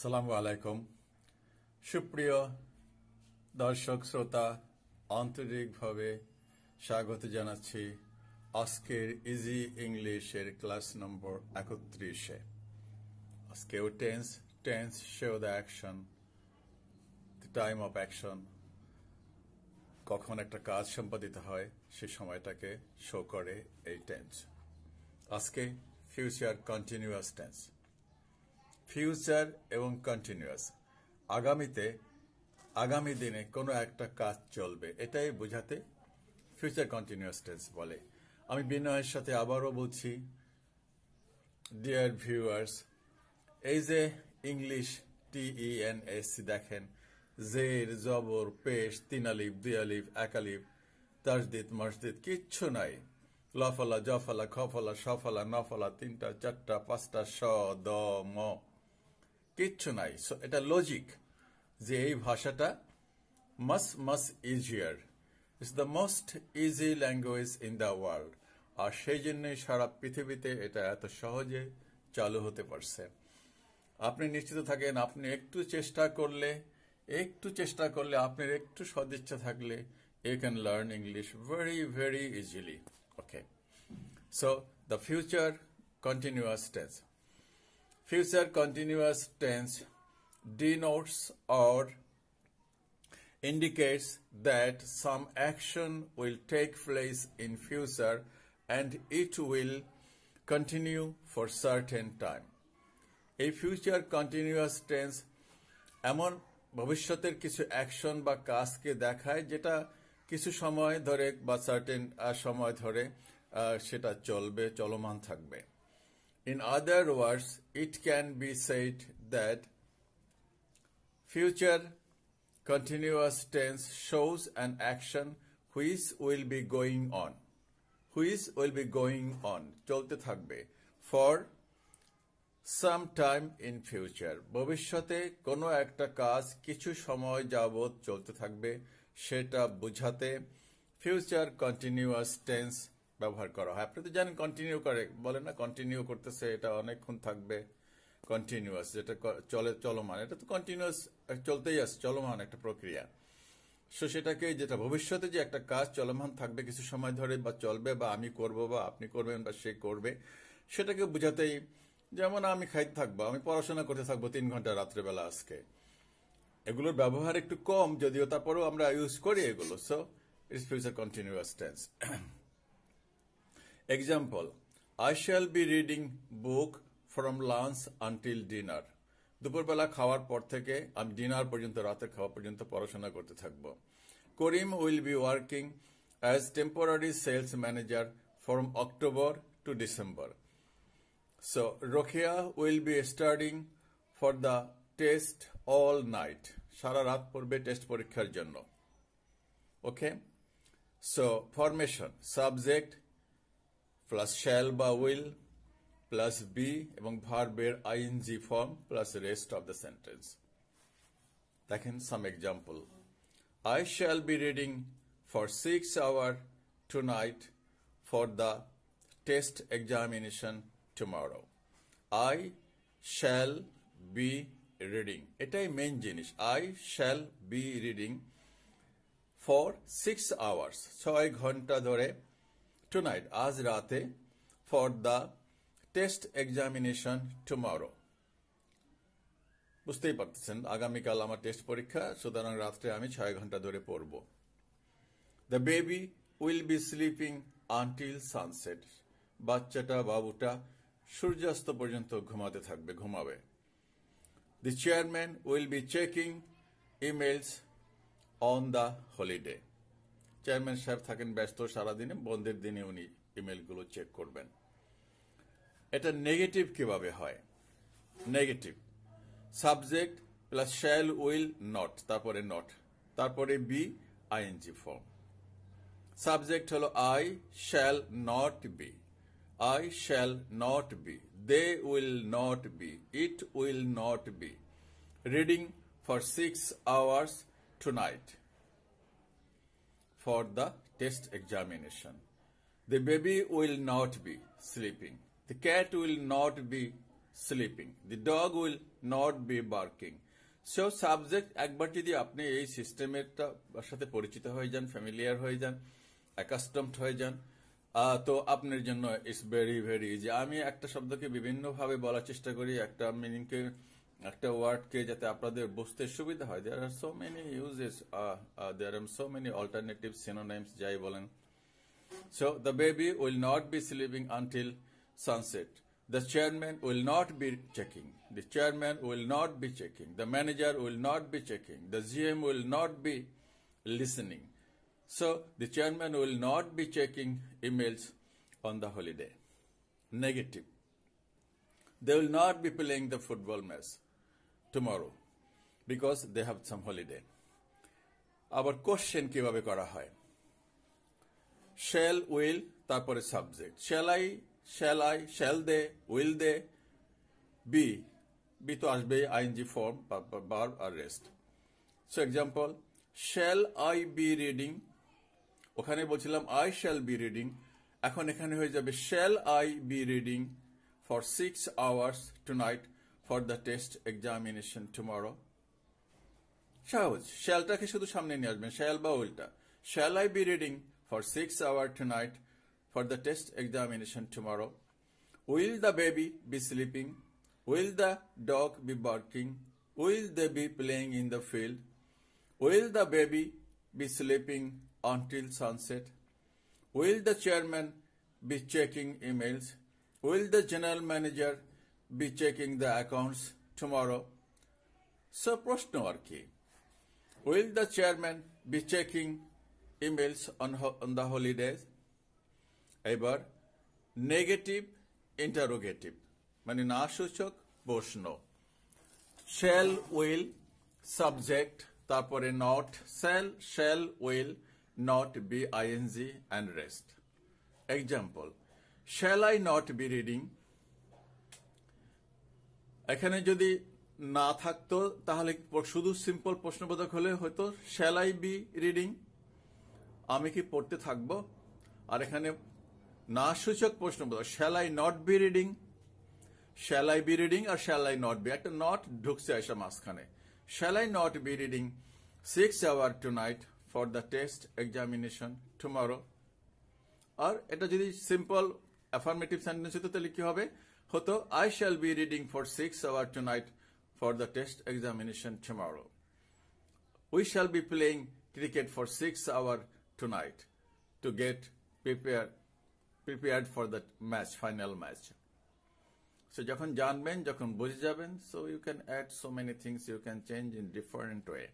আসসালামু আলাইকুম সুপ্রিয় দর্শক শ্রোতা আন্তরিকভাবে স্বাগত জানাচ্ছি আজকের ইজি ইংলিশের ক্লাস নম্বর 31 এ আজকেও tense show the action the time of action কখন একটা কাজ সম্পাদিত হয় সেই সময়টাকে শো করে এই টেন্স আজকে ফিউচার কন্টিনিউয়াস টেন্স ফিউচার এবং কন্টিনিউয়াস আগামী দিনে কোনো একটা কাজ চলবে এটাই বোঝাতে ফিউচার কন্টিনিউয়াস টেন্স বলে আমি বিনয়ের সাথে আবারও বলছি ডিয়ার ভিউয়ার্স এই যে ইংলিশ TENS দেখেন জের জবর পেশ তিন আলিফ দুই আলিফ এক আলিফ তাসদিদ মসজিদ কিচ্ছু নাই লফলা জফলা খফলা সফলা নফলা তিনটা চারটা পাঁচটা স দ ম কিচ্ছু নাই সো এটা লজিক যে এই ভাষাটা much easier it's the most easy language in the world আর সেই জন্যই সারা পৃথিবীতে এটা এত সহজে চালু হতে পারছে আপনি নিশ্চিত থাকেন আপনি একটু চেষ্টা করলে আপনার একটু সদিচ্ছা থাকলে you can learn English very, very easily. Okay. So, the future continuous tense. Future continuous tense denotes or indicates that some action will take place in future and it will continue for certain time. A future continuous tense এমন ভবিষ্যতের কিছু action বা কাজকে দেখায় যেটা কিছু সময় ধরে বা সার্টেন সময় ধরে সেটা চলমান থাকবে In other words, it can be said that future continuous tense shows an action which will be going on চলতে থাকবে for some time in future ভবিষ্যতে কোনো একটা কাজ কিছু সময় যাবত চলতে থাকবে সেটা বোঝাতে ফিউচার কন্টিনিউয়াস টেন্স ব্যবহার করা হয় আপনি তো জানেন কন্টিনিউ করে বলে না কন্টিনিউ করতেছে এটা অনেকক্ষণ থাকবে কন্টিনিউয়াস যেটা চলমান এটা তো কন্টিনিউয়াস চলতেই আছে চলমান একটা প্রক্রিয়া সো সেটাকে যেটা ভবিষ্যতে যে একটা কাজ চলমান থাকবে কিছু সময় ধরে বা চলবে বা আমি করব বা আপনি করবেন বা সে করবে সেটাকে বোঝাতেই যেমন আমি খাইতে থাকবো আমি পড়াশোনা করতে থাকবো 3 ঘন্টা রাত্রেবেলা আজকে এগুলোর ব্যবহার একটু কম যদিও তারপরেও আমরা ইউজ করি এগুলো so it's future continuous tense example I shall be reading book from lunch until dinner দুপুরবেলা খাওয়ার পর থেকে আমি ডিনার পর্যন্ত রাতের খাওয়া পর্যন্ত পড়াশোনা করতে থাকবো Karim will be working as temporary sales manager from October to December So, Rokhia will be studying for the test all night. Shara raat porbe test porikkhar jonno. Okay? So, formation. Subject plus shall ba will plus be ebong verb-er ing form plus rest of the sentence. Dekhen some example. I shall be reading for 6 hours tonight for the test examination tomorrow. I shall be reading. এটাই main জিনিস I shall be reading for 6 hours 6 ঘন্টা ধরে tonight আজ রাতে for the test examination tomorrow বুঝতেই পারতেছেন আগামীকাল আমার টেস্ট পরীক্ষা সুতরাং রাতে আমি 6 ঘন্টা ধরে পড়ব The baby will be sleeping until sunset বাচ্চাটা বাবুটা সূর্যাস্ত পর্যন্ত ঘুমাবে The chairman will be checking emails on the holiday chairman সাহেব থাকেন ব্যস্ত সারা দিনে বন্ধের দিনে উনি ইমেলগুলো চেক করবেন এটা নেগেটিভ কিভাবে হয় negative subject plus shall will not তারপরে বি আইএনজি ফর্ম সাবজেক্ট হলো I shall not be I shall not be. They will not be. It will not be. Reading for 6 hours tonight for the test examination. The baby will not be sleeping. The cat will not be sleeping. The dog will not be barking. So subject একবার যদি আপনি এই সিস্টেমের সাথে পরিচিত হয়ে যান, familiar হয়ে যান, অ্যাকাস্টমড হয়ে যান, তো আপনার জন্য ইটস ভেরি ভেরি ইজি। আমি একটা শব্দকে বিভিন্নভাবে বলার চেষ্টা করি, একটা মিনিংকে, একটা ওয়ার্ডকে, যাতে আপনাদের বুঝতে সুবিধা হয়। দেয়ার আর সো মেনি ইউজেস, দেয়ার আর সো মেনি অল্টারনেটিভ সিনোনিমস, যাই বলেন। So the baby will not be sleeping until sunset. The chairman will not be checking. The chairman will not be checking. The manager will not be checking. The GM will not be listening. So the chairman will not be checking emails on the holiday. Negative. They will not be playing the football match tomorrow because they have some holiday. আবার question কিভাবে করা হয়? Shall, will, তারপরে subject. Shall I, shall they, will they, be তো আসবে ing form, verb R rest. So example, shall I be reading? ওখানে বলছিলাম I shall be reading, এখন এখানে হয়ে যাবে shall I be reading for 6 hours tonight for the test examination tomorrow? সহজ, শ্যালটাকে শুধু সামনে নিয়ে আসবেন, শ্যাল বা উল্টা। Shall I be reading for 6 hours tonight for the test examination tomorrow? Will the baby be sleeping? Will the dog be barking? Will they be playing in the field? Will the baby be sleeping until sunset? Will the chairman be checking emails? Will the general manager be checking the accounts tomorrow? So প্রশ্ন আর কি, will the chairman be checking emails on the holidays? এবার negative interrogative, মানে না সূচক প্রশ্ন। shall, will, subject, তারপরে not, shall, will, not, be, ing and rest. Example, shall I not be reading? এখানে যদি না থাকতো তাহলে শুধু সিম্পল প্রশ্নবোধক হলে হয়তো shall I be reading, আমি কি পড়তে থাকবো? আর এখানে না সূচক প্রশ্নবোধক, shall I not be reading, shall I be reading আর shall I not be, একটা নট ঢুকছে আসা মাঝখানে। shall I not be reading 6 hours tonight for the test examination tomorrow? আর এটা যদি সিম্পল অ্যাফার্মেটিভ সেন্টেন্স হতো তাহলে কি হবে? হতো I shall be reading for 6 hours tonight for the test examination tomorrow. We shall be playing cricket for 6 hours tonight to get prepared for the match, final match. So যখন জানবেন, যখন বুঝে যাবেন, so you can add so many things, you can change in different way.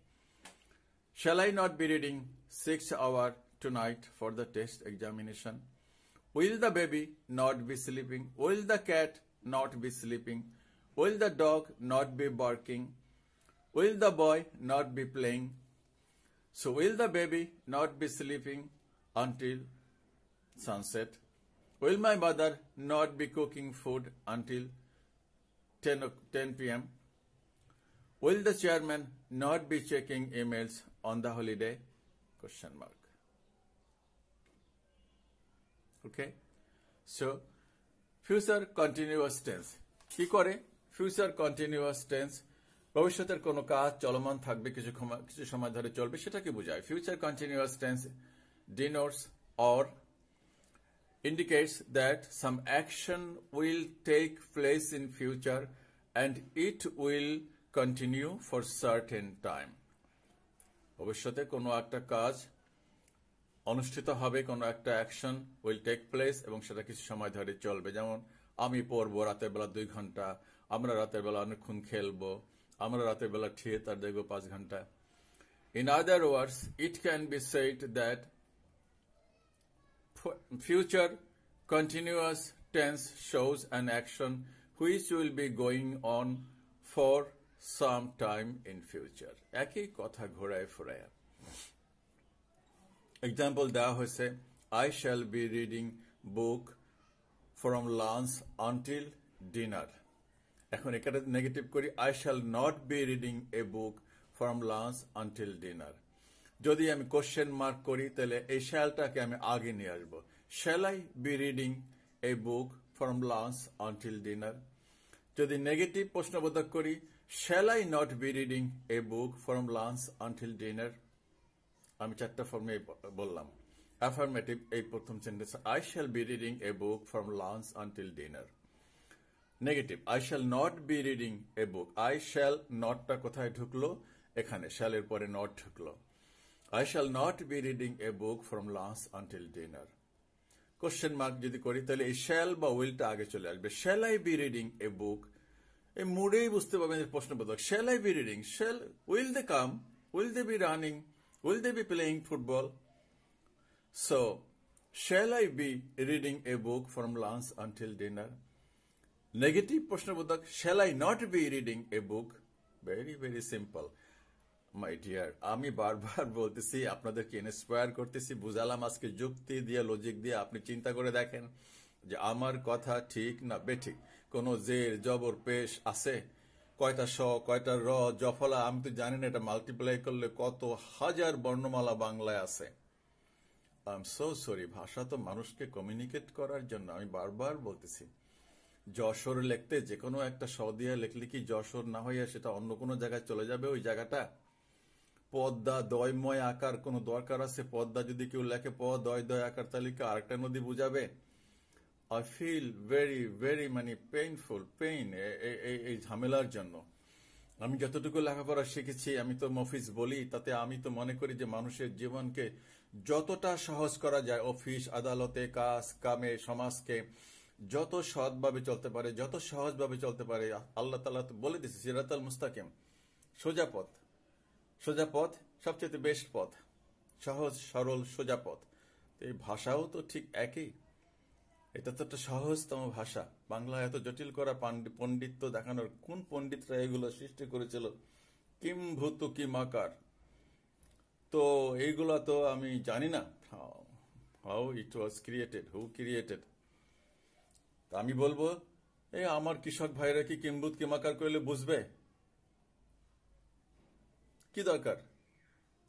Shall I not be reading 6 hours tonight for the test examination? Will the baby not be sleeping? Will the cat not be sleeping? Will the dog not be barking? Will the boy not be playing? So will the baby not be sleeping until sunset? Will my mother not be cooking food until 10 p.m.? Will the chairman not be checking emails on the holiday? Question mark. Okay? So, future continuous tense. কি করে? Future continuous tense ভবিষ্যতের কোনো কাজ চলমান থাকবে, কিছু সময় ধরে চলবে, সেটাকে বোঝায়। Future continuous tense denotes or indicates that some action will take place in future and it will continue for certain time. ভবিষ্যতে কোনো একটা কাজ অনুষ্ঠিত হবে, কোনো একটা অ্যাকশন will take place এবং সেটা কিছু সময় ধরে চলবে। যেমন আমি পড়বো রাতের বেলা 2 ঘন্টা, আমরা রাতের বেলা অনেকক্ষণ খেলবো, আমরা রাতের বেলা থিয়েটার দেখবো 5 ঘন্টা। In other words, it can be said that future continuous tense shows an action which will be going on for some time in future. একই কথা ঘোরায় ফোরায়। এক্সাম্পল দেওয়া হয়েছে, I shall be reading book from lunch until dinner. এখন এখানে negative করি, I shall not be reading a book from lunch until dinner. যদি আমি কোশ্চেন মার্ক করি তাহলে এই শ্যালটাকে আমি আগে নিয়ে আসবো। Shall I be reading a book from lunch until dinner? যদি নেগেটিভ প্রশ্নবোধক করি, shall I not be reading a book from lunch until dinner, আমি 4টা ফর্মে বললাম। অ্যাফার্মেটিভ এই প্রথম sentence, I shall be reading a book from lunch until dinner. Negative, I shall not be reading a book, I shall নটটা কোথায় ঢুকলো, এখানে শ্যালের পরে নট ঢুকলো। I shall not be reading a book from lunch until dinner. Question mark যদি করি তাহলে এই শ্যাল বা উইলটা আগে চলে আসবে। Shall I be reading a book, এই মুডেই বুঝতে পারবেন যে প্রশ্নবোধক। Shall I be reading, shall, will they come, will they be running, will they be playing football. So shall I be reading a book from lunch until dinner. Negative প্রশ্নবোধক, shall I not be reading a book. Very very simple my dear, আমি বারবার বলতেছি, আপনাদেরকে inspire করতেছি, বুঝালাম আজকে যুক্তি দিয়ে, logic দিয়ে। আপনি চিন্তা করে দেখেন যে আমার কথা ঠিক না বেঠিক, কোন জের জবর পেশ আছে, কয়টা স, কয়টা র, জফলা, আমি তো জানি না। এটা মাল্টিপ্লাই করলে কত হাজার বর্ণমালা বাংলায় আছে। আই এম সো সরি, ভাষা তো মানুষকে কমিউনিকেট করার জন্য। আমি বারবার বলতেছি, যশোর লিখতে যে কোনো একটা স দিয়ে লিখলে কি যশোর না হইয়া সেটা অন্য কোনো জায়গায় চলে যাবে? ওই জায়গাটা পদ্মা দয়ময় আকার কোন দরকার আছে? পদ্মা যদি কেউ লেখে প দয় দয় আকার, তাহলে কি আরেকটা নদী বুঝাবে? I feel very very painful, pain এই ঝামেলার জন্য। আমি যতটুকু লেখাপড়া শিখেছি, আমি তো মফিজ বলি, তাতে আমি তো মনে করি যে মানুষের জীবনকে যতটা সহজ করা যায়, অফিস আদালতে কাজ কামে, সমাজকে যত সৎভাবে চলতে পারে, যত সহজভাবে চলতে পারে, আল্লাহ তাআলা তো বলে দিয়েছে সিরাতাল মুস্তাকিম, সোজা পথ। সোজা পথ সবচেয়ে বেস্ট পথ, সহজ সরল সোজা পথ। এই ভাষাও তো ঠিক একই, এটা তো একটা সহজতম ভাষা। বাংলা এত জটিল করা পণ্ডিত্য দেখানোর কোন পণ্ডিতরা এগুলো সৃষ্টি করেছিল? কিম্ভূত কিমাকার, তো এইগুলা তো আমি জানি না how it was created, who created. আমি বলবো, এই আমার কৃষক ভাইরা কি কিম্ভূত কিমাকার করলে বুঝবে? কি দরকার?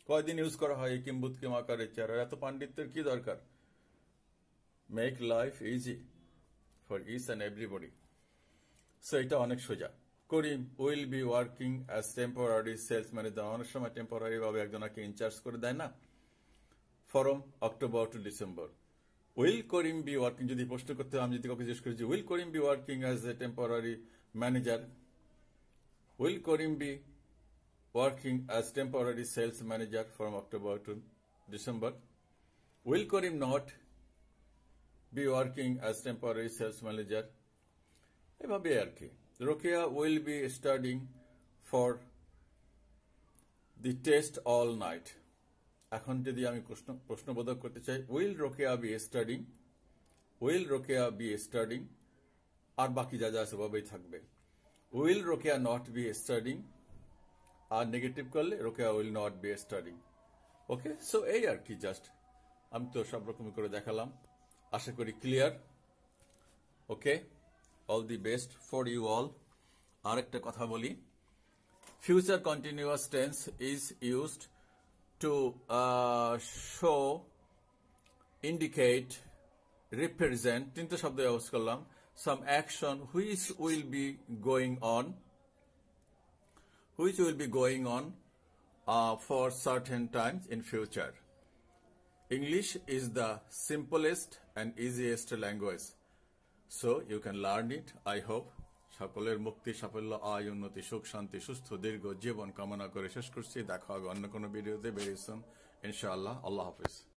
কয়দিন ইউজ করা হয় এই কিম্ভূত কিমাকারের চেয়ার? এত পাণ্ডিত্যের কি দরকার? Make life easy for each and everybody. So এটা অনেক সোজা। Karim will be working as temporary sales manager, অনেক সময় টেম্পোরারি ভাবে একজনকে ইনচার্জ করে দেয় না, from October to December. Will Karim be working, যদি প্রশ্ন করতে আমি যদি কাউকে জিজ্ঞেস করি যে will Karim be working as a temporary manager, will Karim be working as temporary sales manager from October to December. Will Karim not be working as temporary sales manager? এভাবে আর কি। Rokia will be studying for the test all night. এখন যদি আমি প্রশ্নবোধক করতে চাই, will Rokia be studying? Will Rokia be studying? আর বাকি যা যা আছে ওভাবেই থাকবে। Will Rokia not be studying? আর নেগেটিভ করলে Rokeya will not be studying. Okay, so এই আর কি, জাস্ট আমি তো সব রকম করে দেখালাম, আশা করি clear. Okay, all the best for you all. আর একটা কথা বলি, future continuous tense is used to show, indicate, represent, তিনটা শব্দ ইউজ করলাম, some action which will be going on, which will be going on for certain times in future. English is the simplest and easiest language, so you can learn it. I hope. সকলের মুক্তি, সাফল্য, আয়, উন্নতি, সুখ, শান্তি, সুস্থ দীর্ঘ জীবন কামনা করে শেষ করছি। দেখা হবে অন্য কোনো ভিডিওতে, বেরিয়ে ইনশাআল্লাহ। আল্লাহ হাফিজ।